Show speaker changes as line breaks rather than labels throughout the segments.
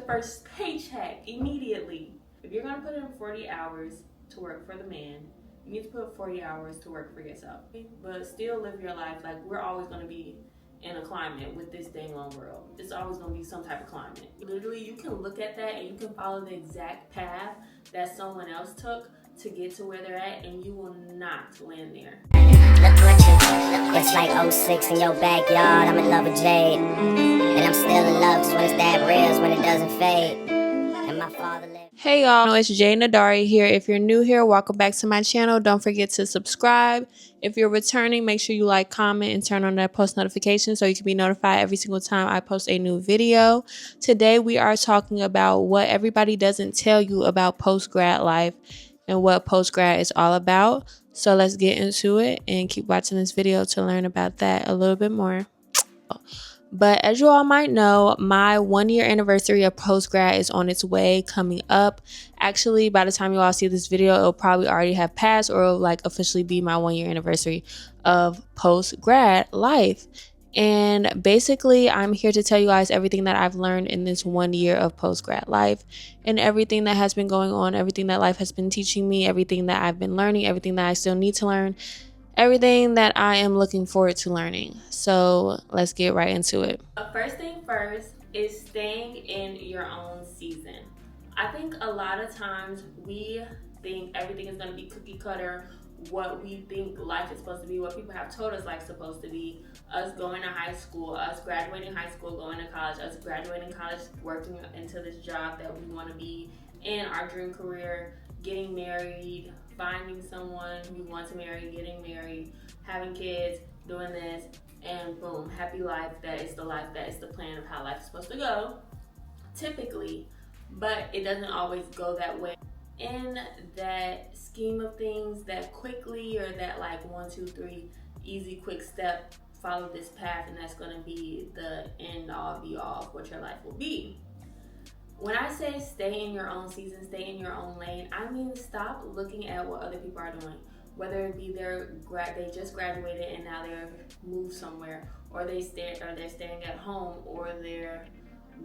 first paycheck immediately. If you're gonna put in 40 hours to work for the man, you need to put 40 hours to work for yourself. But still live your life. Like, we're always gonna be in a climate with this dang long world. It's always gonna be some type of climate. Literally, you can look at that and you can follow the exact path that someone else took to get to where they're at, and you will not land there.
Look what you do. It's like 06 in your backyard. I'm in love with Jade. And I'm still in love, 'cause when it's that real is when it doesn't fade. And my father lived.
Hey y'all, it's Jay Nadari here. If you're new here, welcome back to my channel. Don't forget to subscribe. If you're returning, make sure you like, comment, and turn on that post notification so you can be notified every single time I post a new video. Today we are talking about what everybody doesn't tell you about post-grad life and what post-grad is all about. So let's get into it and keep watching this video to learn about that a little bit more. But as you all might know, my 1-year anniversary of post-grad is on its way, coming up. Actually, by the time you all see this video, it'll probably already have passed, or it'll like officially be my 1-year anniversary of post-grad life. And basically, I'm here to tell you guys everything that I've learned in this 1 year of post-grad life, and everything that has been going on, everything that life has been teaching me, everything that I've been learning, everything that I still need to learn, everything that I am looking forward to learning. So let's get right into it.
First thing first is staying in your own season. I think a lot of times we think everything is going to be cookie cutter, what we think life is supposed to be, what people have told us life's supposed to be, us going to high school, us graduating high school, going to college, us graduating college, working into this job that we want to be in, our dream career, getting married, finding someone we want to marry, getting married, having kids, doing this, and boom, happy life. That is the life, that is the plan of how life is supposed to go, typically, but it doesn't always go that way. In that scheme of things, that quickly, or that like 1, 2, 3 easy quick step, follow this path, and that's going to be the end all be all of what your life will be. When I say stay in your own season, stay in your own lane, I mean stop looking at what other people are doing. Whether it be they just graduated and now they're moved somewhere, or they're staying at home, or they're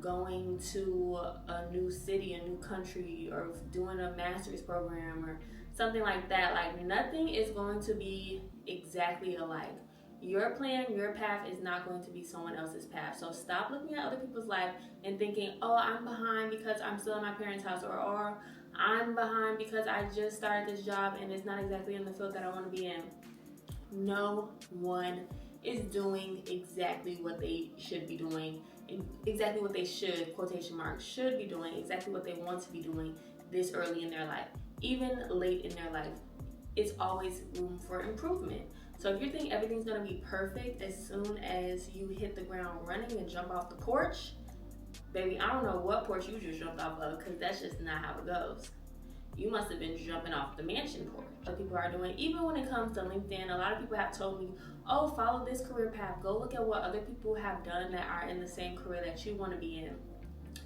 going to a new city, a new country, or doing a master's program or something like that. Like, nothing is going to be exactly alike. Your plan, your path is not going to be someone else's path. So stop looking at other people's life and thinking, oh, I'm behind because I'm still in my parents' house, or I'm behind because I just started this job and it's not exactly in the field that I want to be in. No one is doing exactly what they should be doing, exactly what they should, quotation marks, should be doing, exactly what they want to be doing this early in their life. Even late in their life, it's always room for improvement. So if you think everything's gonna be perfect as soon as you hit the ground running and jump off the porch, baby, I don't know what porch you just jumped off of, because that's just not how it goes. You must have been jumping off the mansion porch. What people are doing, even when it comes to LinkedIn, a lot of people have told me, oh, follow this career path. Go look at what other people have done that are in the same career that you want to be in,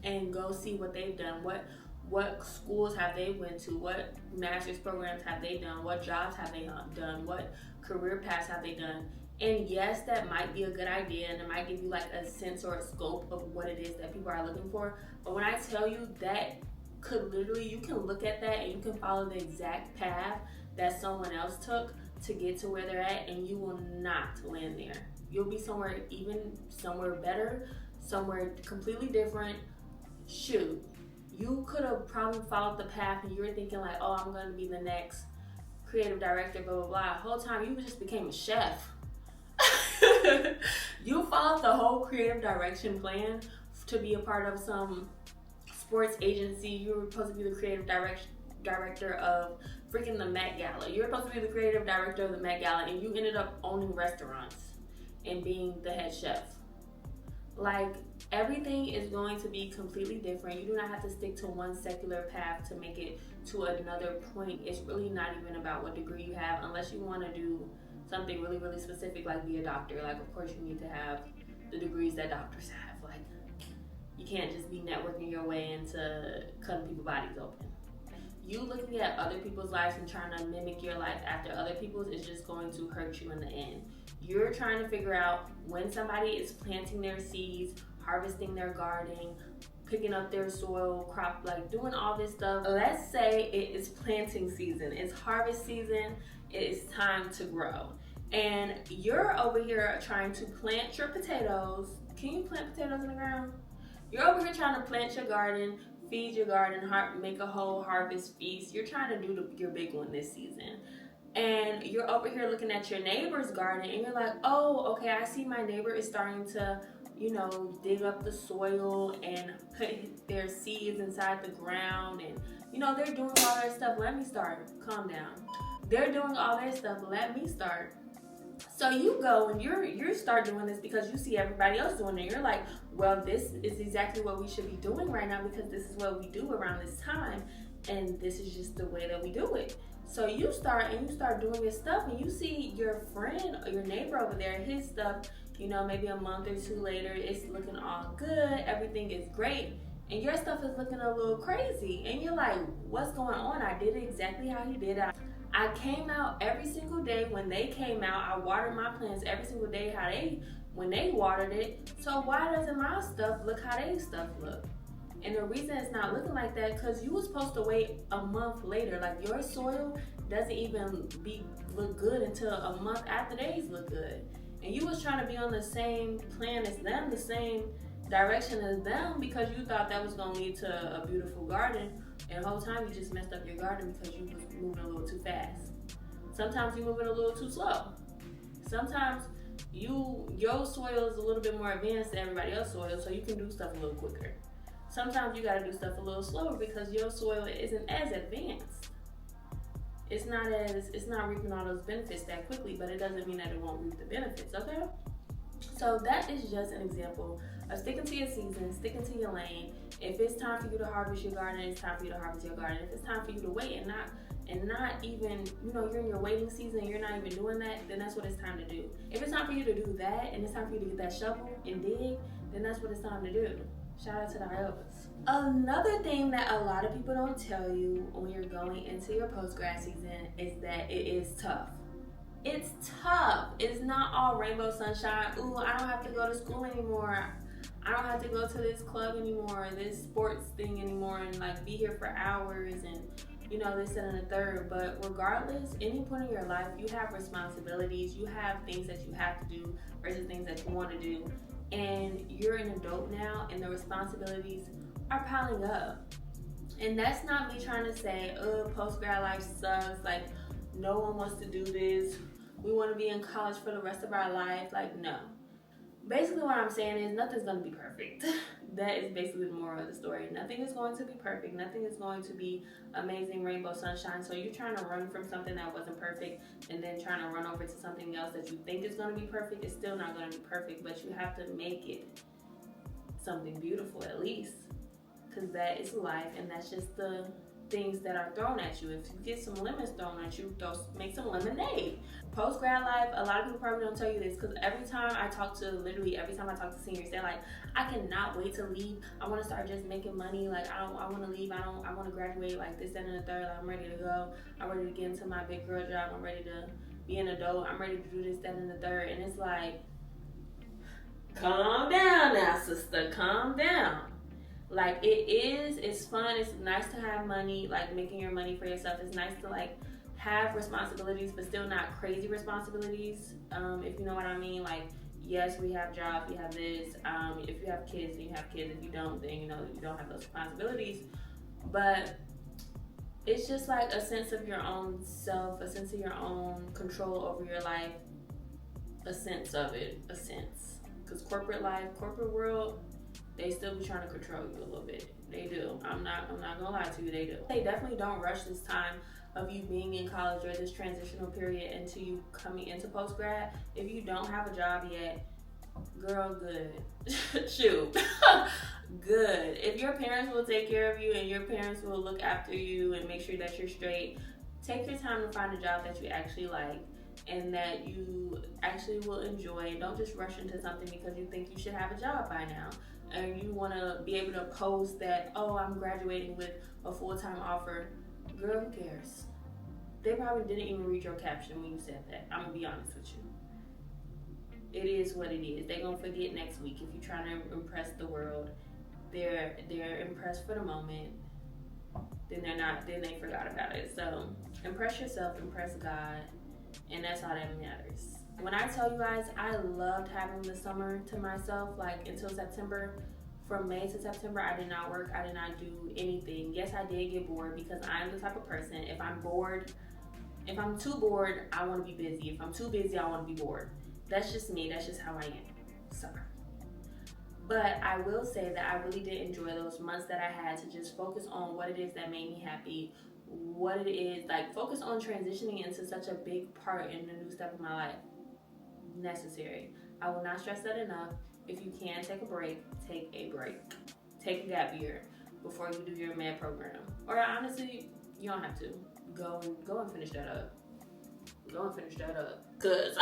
and go see what they've done. What schools have they went to? What master's programs have they done? What jobs have they done? What career paths have they done? And yes, that might be a good idea, and it might give you like a sense or a scope of what it is that people are looking for. But when I tell you that could literally, you can look at that and you can follow the exact path that someone else took to get to where they're at, and you will not land there. You'll be somewhere better, somewhere completely different. Shoot, you could have probably followed the path and you were thinking like, oh, I'm going to be the next creative director, blah, blah, blah. The whole time you just became a chef. You followed the whole creative direction plan to be a part of some sports agency. You were supposed to be the creative director of freaking the Met Gala. You were supposed to be the creative director of the Met Gala, and you ended up owning restaurants and being the head chef. Like, everything is going to be completely different. You do not have to stick to one secular path to make it to another point. It's really not even about what degree you have, unless you want to do something really, really specific, like be a doctor. Like, of course you need to have the degrees that doctors have. Like, you can't just be networking your way into cutting people's bodies open. You looking at other people's lives and trying to mimic your life after other people's is just going to hurt you in the end. You're trying to figure out when somebody is planting their seeds, harvesting their garden, picking up their soil, crop, like doing all this stuff. Let's say it is planting season, it's harvest season, it is time to grow. And you're over here trying to plant your potatoes. Can you plant potatoes in the ground? You're over here trying to plant your garden, feed your garden, make a whole harvest feast. You're trying to do your big one this season. And you're over here looking at your neighbor's garden and you're like, oh, okay, I see my neighbor is starting to, dig up the soil and put their seeds inside the ground. And, they're doing all their stuff. Let me start. Calm down. They're doing all their stuff. Let me start. So you go and you start doing this because you see everybody else doing it. You're like, well, this is exactly what we should be doing right now because this is what we do around this time. And this is just the way that we do it. So you start doing your stuff and you see your friend or your neighbor over there, his stuff, maybe a month or two later, it's looking all good. Everything is great. And your stuff is looking a little crazy. And you're like, what's going on? I did it exactly how he did it. I came out every single day when they came out. I watered my plants every single day when they watered it. So why doesn't my stuff look how they stuff look? And the reason it's not looking like that, because you were supposed to wait a month later. Like your soil doesn't even look good until a month after theirs look good. And you was trying to be on the same plan as them, the same direction as them, because you thought that was gonna lead to a beautiful garden. And the whole time you just messed up your garden because you was moving a little too fast. Sometimes you're moving a little too slow. Sometimes your soil is a little bit more advanced than everybody else's soil, so you can do stuff a little quicker. Sometimes you gotta do stuff a little slower because your soil isn't as advanced. It's not reaping all those benefits that quickly, but it doesn't mean that it won't reap the benefits, okay? So that is just an example of sticking to your season, sticking to your lane. If it's time for you to harvest your garden, it's time for you to harvest your garden. If it's time for you to wait and not even, you're in your waiting season and you're not even doing that, then that's what it's time to do. If it's time for you to do that and it's time for you to get that shovel and dig, then that's what it's time to do. Shout out to the Iovas. Another thing that a lot of people don't tell you when you're going into your post-grad season is that it is tough. It's tough. It's not all rainbow sunshine. Ooh, I don't have to go to school anymore. I don't have to go to this club anymore, this sports thing anymore, and be here for hours and this and the third. But regardless, any point in your life, you have responsibilities. You have things that you have to do versus things that you want to do. And you're an adult now, and the responsibilities are piling up. And that's not me trying to say, post-grad life sucks. No one wants to do this. We want to be in college for the rest of our life. No. Basically what I'm saying is nothing's going to be perfect. That is basically the moral of the story. Nothing is going to be perfect. Nothing is going to be amazing rainbow sunshine. So you're trying to run from something that wasn't perfect and then trying to run over to something else that you think is going to be perfect. It's still not going to be perfect, but you have to make it something beautiful at least, because that is life, and that's just the things that are thrown at you. If you get some lemons thrown at you, make some lemonade. Post-grad life, a lot of people probably don't tell you this, because every time I talk to seniors, they're like, I cannot wait to leave. I want to start just making money. I want to leave. I want to graduate this, that, and the third. I'm ready to go. I'm ready to get into my big girl job. I'm ready to be an adult. I'm ready to do this, that, and the third. And it's calm down now, sister. Calm down. It's fun. It's nice to have money, making your money for yourself. It's nice to have responsibilities, but still not crazy responsibilities. If you know what I mean. Yes, we have jobs, we have this. If you have kids, then you have kids. If you don't, then you don't have those responsibilities. But it's just a sense of your own self, a sense of your own control over your life, a sense. Because corporate world, they still be trying to control you a little bit. They do. I'm not gonna lie to you, they do. They definitely don't rush this time of you being in college or this transitional period into you coming into post-grad. If you don't have a job yet, girl, good. Shoot. Good. If your parents will take care of you and your parents will look after you and make sure that you're straight, take your time to find a job that you actually like and that you actually will enjoy. Don't just rush into something because you think you should have a job by now. And you want to be able to post that, oh, I'm graduating with a full-time offer. Girl, who cares? They probably didn't even read your caption when you said that. I'm going to be honest with you. It is what it is. They're going to forget next week if you're trying to impress the world. they're impressed for the moment, then they forgot about it. So impress yourself, impress God, and that's all that matters. When I tell you guys, I loved having the summer to myself, like until September. From May to September, I did not work, I did not do anything. Yes, I did get bored because I'm the type of person, if I'm too bored, I want to be busy. If I'm too busy, I want to be bored. That's just me, that's just how I am. Sorry. But I will say that I really did enjoy those months that I had to just focus on what it is that made me happy, what it is, like focus on transitioning into such a big part in the new step of my life. Necessary. I will not stress that enough. If you can take a break, take a break. Take a gap year before you do your med program. Or honestly, you don't have to. Go and finish that up. Go and finish that up. Cause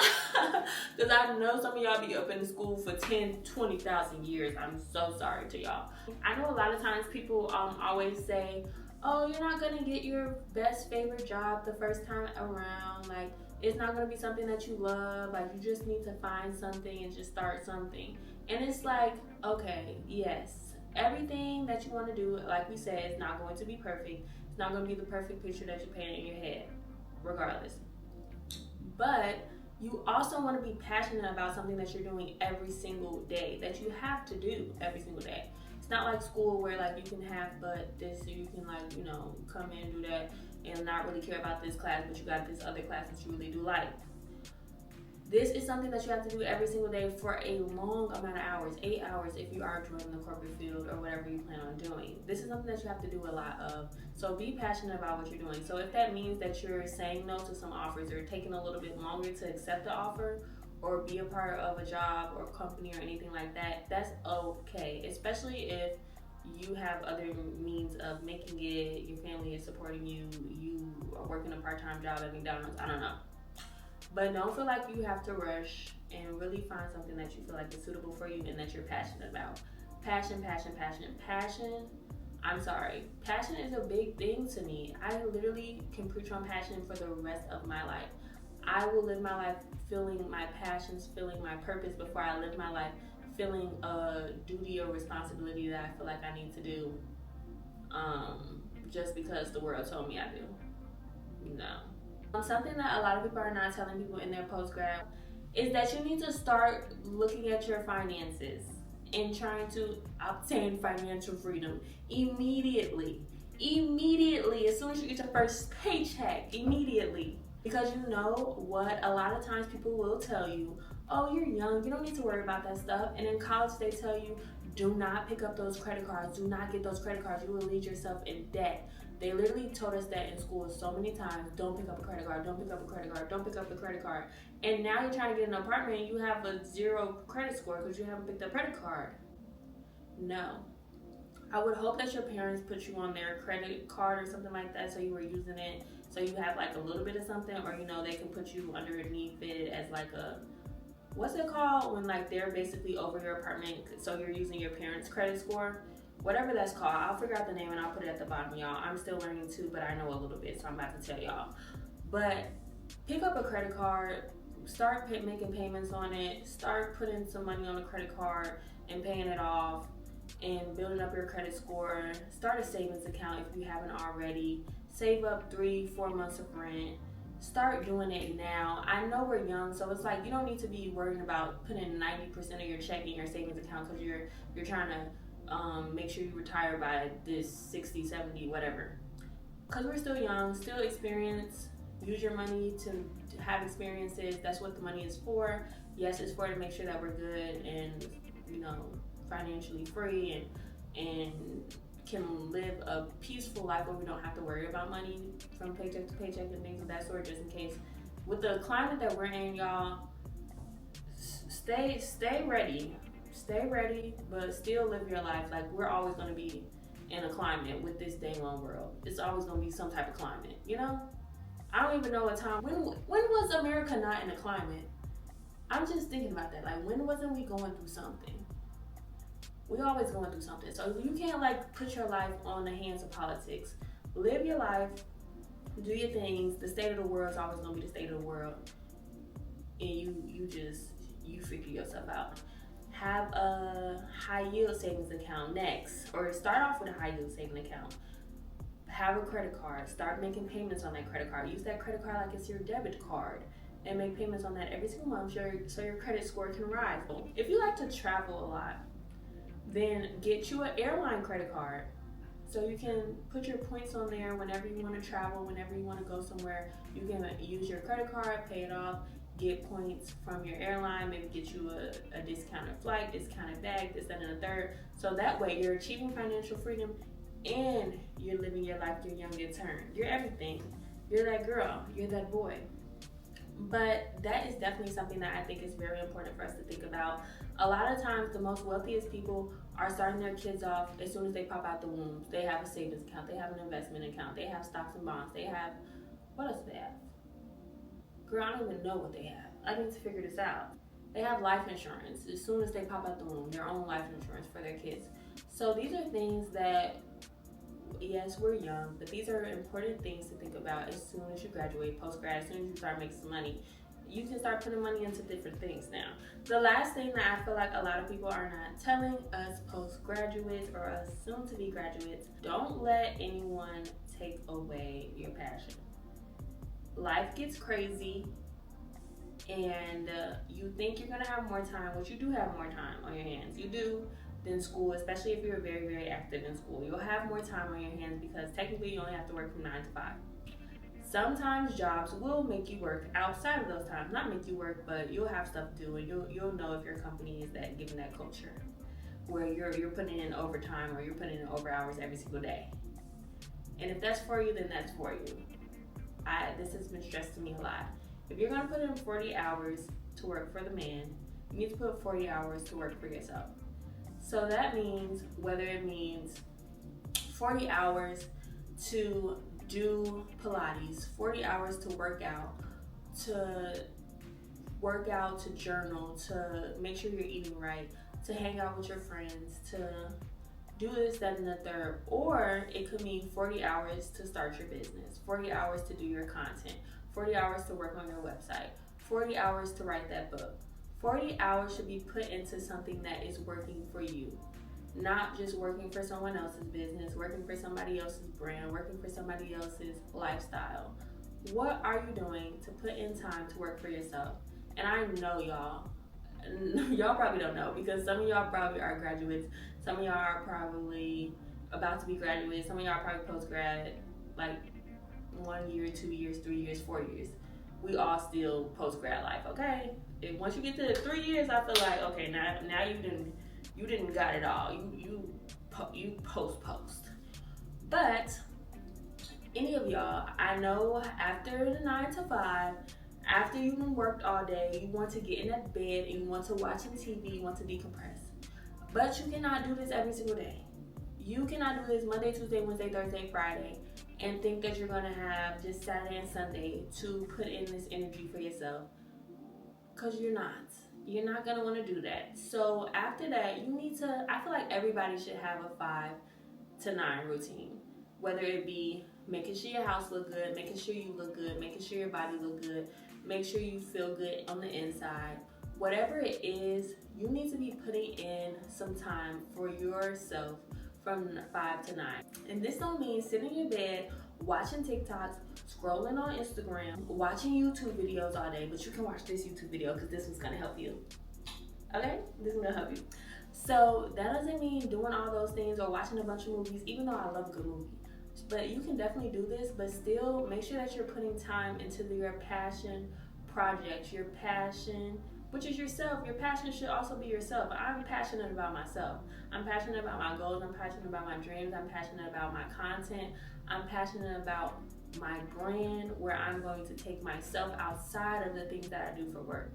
I know some of y'all be up in school for 10, 20,000 years. I'm so sorry to y'all. I know a lot of times people always say, oh, you're not gonna get your best favorite job the first time around. Like, it's not gonna be something that you love. Like, you just need to find something and just start something. And it's like, okay, yes, everything that you want to do, like we said, is not going to be perfect. It's not going to be the perfect picture that you paint in your head, regardless. But you also want to be passionate about something that you're doing every single day, that you have to do every single day. It's not like school where like you can have but this, so you can like, you know, come in and do that and not really care about this class, but you got this other class that you really do like. This is something that you have to do every single day for a long amount of hours, 8 hours if you are joining the corporate field or whatever you plan on doing. This is something that you have to do a lot of. So be passionate about what you're doing. So if that means that you're saying no to some offers or taking a little bit longer to accept the offer or be a part of a job or company or anything like that, that's okay. Especially if you have other means of making it, your family is supporting you, you are working a part-time job at McDonald's, I don't know. But don't feel like you have to rush and really find something that you feel like is suitable for you and that you're passionate about. Passion. I'm sorry. Passion is a big thing to me. I literally can preach on passion for the rest of my life. I will live my life feeling my passions, feeling my purpose before I live my life feeling a duty or responsibility that I feel like I need to do just because the world told me I do. No. Something that a lot of people are not telling people in their post-grad is that you need to start looking at your finances and trying to obtain financial freedom immediately, as soon as you get your first paycheck, immediately. Because you know what, a lot of times people will tell you, oh, you're young, you don't need to worry about that stuff. And in college they tell you, do not pick up those credit cards, do not get those credit cards, you will lead yourself in debt. They literally told us that in school so many times, don't pick up a credit card, don't pick up a credit card, don't pick up the credit card. And now you're trying to get an apartment and you have a 0 credit score because you haven't picked up a credit card. No. I would hope that your parents put you on their credit card or something like that so you were using it, so you have like a little bit of something, or you know, they can put you underneath it as like a, what's it called when like they're basically over your apartment, so you're using your parents' credit score. Whatever that's called, I'll figure out the name and I'll put it at the bottom, y'all. I'm still learning too, but I know a little bit, so I'm about to tell y'all. But pick up a credit card, start making payments on it, start putting some money on the credit card and paying it off and building up your credit score. Start a savings account if you haven't already. Save up 3-4 months of rent. Start doing it now. I know we're young, so it's like you don't need to be worrying about putting 90% of your check in your savings account because you're trying to make sure you retire by this 60, 70, whatever. Because we're still young, still experience. Use your money to have experiences. That's what the money is for. Yes, it's for to make sure that we're good and, you know, financially free and can live a peaceful life where we don't have to worry about money from paycheck to paycheck and things of that sort, just in case. With the climate that we're in, y'all, stay ready. Stay ready, but still live your life. Like, we're always going to be in a climate with this dang long world. It's always going to be some type of climate, you know? I don't even know what time. When was America not in a climate? I'm just thinking about that. Like, when wasn't we going through something? We always going through something. So you can't like put your life on the hands of politics. Live your life, do your things. The state of the world is always going to be the state of the world. And you figure yourself out. have a high yield savings account next, or start off with a high yield savings account. Have a credit card, start making payments on that credit card. Use that credit card like it's your debit card and make payments on that every single month so your credit score can rise. If you like to travel a lot, then get you an airline credit card so you can put your points on there whenever you want to travel, whenever you want to go somewhere. You can use your credit card, pay it off, get points from your airline, maybe get you a discounted flight, discounted bag, this, that, and the third. So that way you're achieving financial freedom and you're living your life your young in turn. You're everything. You're that girl, you're that boy. But that is definitely something that I think is very important for us to think about. A lot of times, the most wealthiest people are starting their kids off as soon as they pop out the womb. They have a savings account, they have an investment account, they have stocks and bonds, they have, what else do they have? Girl, I don't even know what they have. I need to figure this out. They have life insurance as soon as they pop out the womb, their own life insurance for their kids. So these are things that, yes, we're young, but these are important things to think about as soon as you graduate, post-grad, as soon as you start making some money. You can start putting money into different things now. The last thing that I feel like a lot of people are not telling us postgraduates or us soon-to-be graduates, don't let anyone take away your passion. Life gets crazy and you think you're gonna have more time, which you do have more time on your hands. You do. Than school, especially if you're very, very active in school. You'll have more time on your hands because technically you only have to work from 9 to 5. Sometimes jobs will make you work outside of those times. Not make you work, but you'll have stuff to do, and you'll know if your company is that given that culture where you're putting in overtime or you're putting in over hours every single day. And if that's for you, then that's for you. This has been stressed to me a lot. If you're gonna put in 40 hours to work for the man, you need to put 40 hours to work for yourself. So that means, whether it means 40 hours to do Pilates, 40 hours to work out, to journal, to make sure you're eating right, to hang out with your friends, to do this, that, and the third. Or it could mean 40 hours to start your business, 40 hours to do your content, 40 hours to work on your website, 40 hours to write that book. 40 hours should be put into something that is working for you, not just working for someone else's business, working for somebody else's brand, working for somebody else's lifestyle. What are you doing to put in time to work for yourself? And I know y'all probably don't know, because some of y'all probably are graduates, some of y'all are probably about to be graduates, some of y'all are probably post-grad, like 1 year, 2 years, 3 years, 4 years. We all still post-grad life, okay? If once you get to 3 years, I feel like, okay, now you didn't got it all. You post. But any of y'all, I know after the 9 to 5, after you've worked all day, you want to get in that bed and you want to watch some TV, you want to decompress. But you cannot do this every single day. You cannot do this Monday, Tuesday, Wednesday, Thursday, Friday, and think that you're gonna have just Saturday and Sunday to put in this energy for yourself. Because you're not. You're not gonna wanna do that. So after that, I feel like everybody should have a 5 to 9 routine. Whether it be making sure your house look good, making sure you look good, making sure your body look good, make sure you feel good on the inside. Whatever it is, you need to be putting in some time for yourself from 5 to 9. And this don't mean sitting in your bed watching TikToks, scrolling on Instagram, watching YouTube videos all day, but you can watch this YouTube video because this one's gonna help you. Okay? This is gonna help you. So that doesn't mean doing all those things or watching a bunch of movies, even though I love a good movie. But you can definitely do this, but still make sure that you're putting time into your passion projects, your passion, which is yourself. Your passion should also be yourself. I'm passionate about myself. I'm passionate about my goals. I'm passionate about my dreams. I'm passionate about my content. I'm passionate about my brand, where I'm going to take myself outside of the things that I do for work.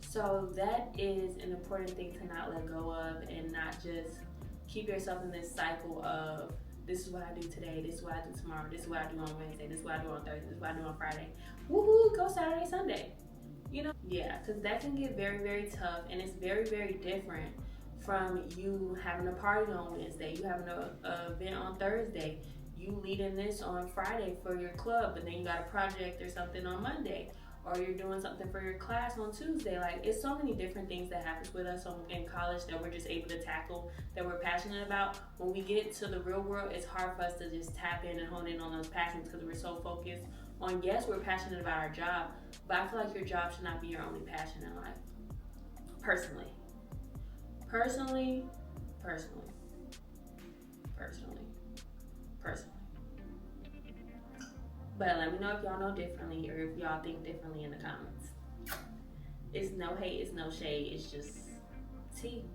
So that is an important thing to not let go of, and not just keep yourself in this cycle of, this is what I do today, this is what I do tomorrow, this is what I do on Wednesday, this is what I do on Thursday, this is what I do on Friday. Woohoo, go Saturday, Sunday. Yeah, because that can get very, very tough, and it's very, very different from you having a party on Wednesday, you having an event on Thursday, you leading this on Friday for your club, but then you got a project or something on Monday. or you're doing something for your class on Tuesday. Like, it's so many different things that happens with us in college that we're just able to tackle, that we're passionate about. When we get to the real world, it's hard for us to just tap in and hone in on those passions because we're so focused on, yes, we're passionate about our job, but I feel like your job should not be your only passion in life. Personally. But let me know if y'all know differently or if y'all think differently in the comments. It's no hate, it's no shade, it's just tea.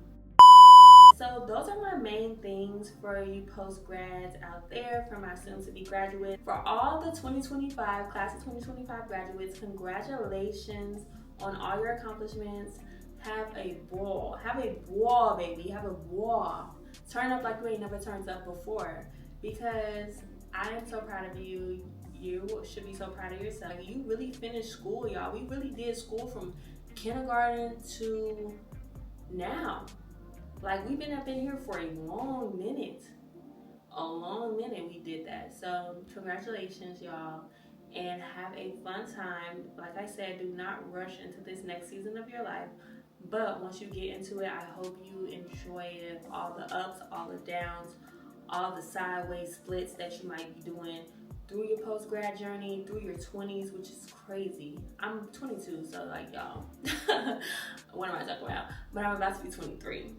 So those are my main things for you post-grads out there, for my soon-to-be graduates. For all the 2025, class of 2025 graduates, congratulations on all your accomplishments. Have a ball. Have a ball, baby. Have a ball. Turn up like you ain't never turned up before, because I am so proud of you. You should be so proud of yourself. You really finished school, y'all. We really did school from kindergarten to now. Like, we've been up in here for a long minute. We did that. So congratulations, y'all, and have a fun time. Like I said, do not rush into this next season of your life, but once you get into it, I hope you enjoy it. All the ups, all the downs, all the sideways splits that you might be doing through your post-grad journey, through your 20s, which is crazy. I'm 22, so like, y'all, what am I talking about? But I'm about to be 23.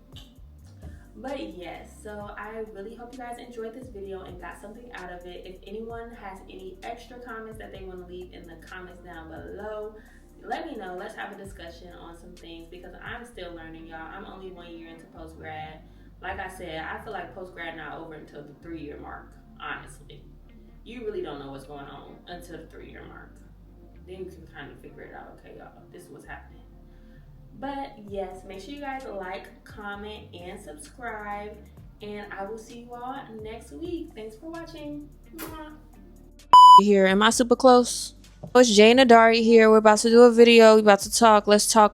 But yes, so I really hope you guys enjoyed this video and got something out of it. If anyone has any extra comments that they want to leave in the comments down below, let me know. Let's have a discussion on some things, because I'm still learning, y'all. I'm only 1 year into post-grad. Like I said, I feel like post-grad not over until the 3-year mark, honestly. You really don't know what's going on until the 3-year mark. Then you can kind of figure it out. Okay, y'all, this is what's happening. But yes, make sure you guys like, comment, and subscribe. And I will see you all next week. Thanks for watching. Mwah.
Here, am I super close? It's Jay and Adari here. We're about to do a video. We're about to talk. Let's talk.